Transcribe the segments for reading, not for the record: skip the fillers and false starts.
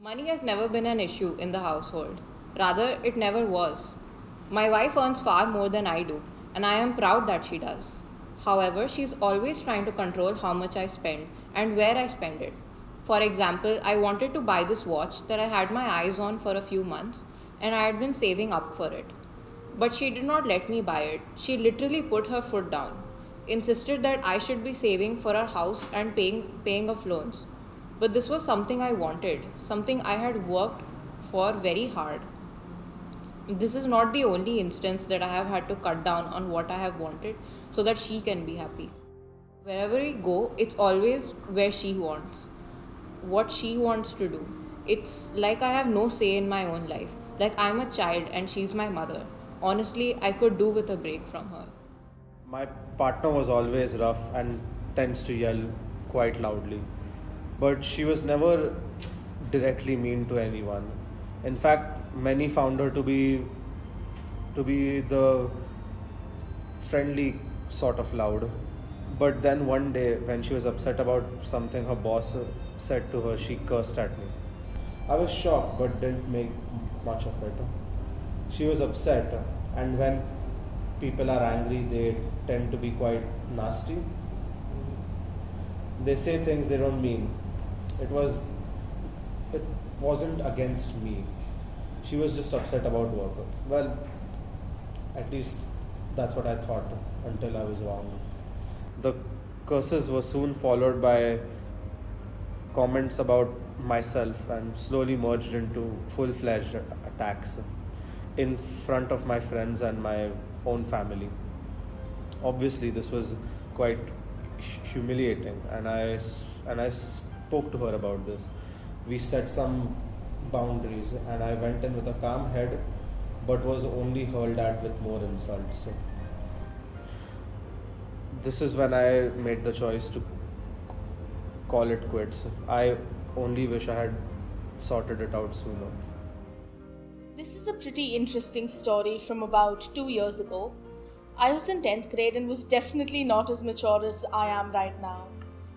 Money has never been an issue in the household. Rather, it never was. My wife earns far more than I do, and I am proud that she does. However, she's always trying to control how much I spend and where I spend it. For example, I wanted to buy this watch that I had my eyes on for a few months, and I had been saving up for it. But she did not let me buy it. She literally put her foot down, insisted that I should be saving for our house and paying off loans. But this was something I wanted, something I had worked for very hard. This is not the only instance that I have had to cut down on what I have wanted so that she can be happy. Wherever we go, it's always where she wants, what she wants to do. It's like I have no say in my own life. Like I'm a child and she's my mother. Honestly, I could do with a break from her. My partner was always rough and tends to yell quite loudly, but she was never directly mean to anyone. In fact, many found her to be the friendly sort of loud. But then one day, when she was upset about something her boss said to her, she cursed at me. I was shocked but didn't make much of it. She was upset, and when people are angry, they tend to be quite nasty. They say things they don't mean. It was it wasn't against me. She was just upset about work. Well, at least that's what I thought until I was wrong. The curses were soon followed by comments about myself and slowly merged into full fledged attacks in front of my friends and my own family. Obviously, this was quite humiliating, and I spoke to her about this. We set some boundaries, and I went in with a calm head, but was only hurled at with more insults. This is when I made the choice to call it quits. I only wish I had sorted it out sooner. This is a pretty interesting story from about 2 years ago. I was in 10th grade and was definitely not as mature as I am right now.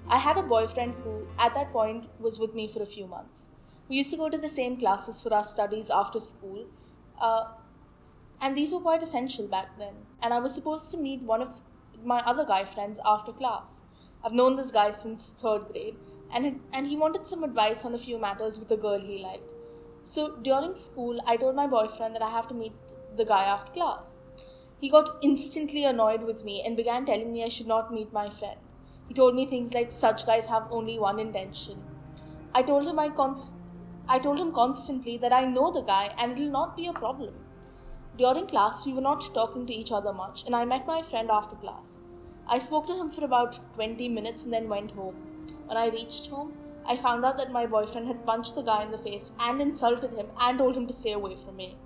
I had a boyfriend who, at that point, was with me for a few months. We used to go to the same classes for our studies after school, and these were quite essential back then. And I was supposed to meet one of my other guy friends after class. I've known this guy since 3rd grade, and he wanted some advice on a few matters with a girl he liked. So during school, I told my boyfriend that I have to meet the guy after class. He got instantly annoyed with me and began telling me I should not meet my friend. He told me things like such guys have only one intention. I told him I told him constantly that I know the guy and it will not be a problem. During class, we were not talking to each other much, and I met my friend after class. I spoke to him for about 20 minutes and then went home. When I reached home, I found out that my boyfriend had punched the guy in the face and insulted him and told him to stay away from me.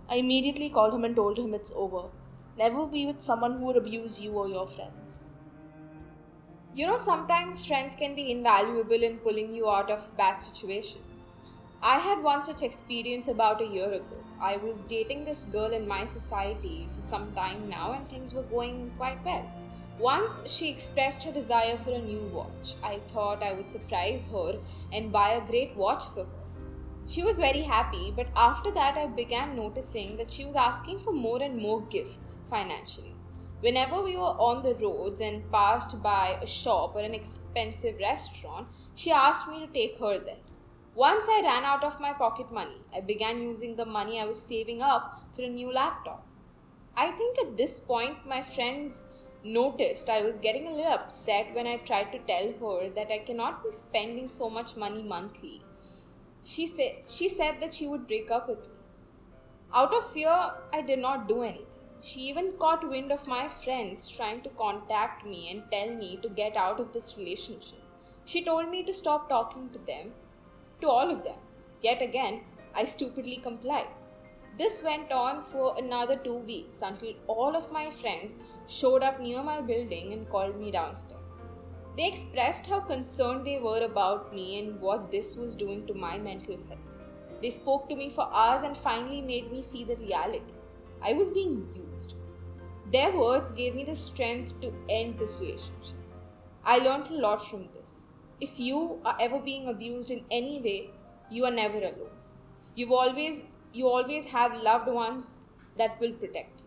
I immediately called him and told him it's over. Never be with someone who would abuse you or your friends. Sometimes friends can be invaluable in pulling you out of bad situations. I had one such experience about a year ago. I was dating this girl in my society for some time now and things were going quite well. Once she expressed her desire for a new watch. I thought I would surprise her and buy a great watch for her. She was very happy, but after that I began noticing that she was asking for more and more gifts financially. Whenever we were on the roads and passed by a shop or an expensive restaurant, she asked me to take her there. Once I ran out of my pocket money, I began using the money I was saving up for a new laptop. I think at this point my friends noticed I was getting a little upset when I tried to tell her that I cannot be spending so much money monthly. She said that she would break up with me. Out of fear, I did not do anything. She even caught wind of my friends trying to contact me and tell me to get out of this relationship. She told me to stop talking to them, to all of them. Yet again, I stupidly complied. This went on for another 2 weeks until all of my friends showed up near my building and called me downstairs. They expressed how concerned they were about me and what this was doing to my mental health. They spoke to me for hours and finally made me see the reality. I was being used. Their words gave me the strength to end this relationship. I learned a lot from this. If you are ever being abused in any way, You are never alone. You've always you always have loved ones that will protect.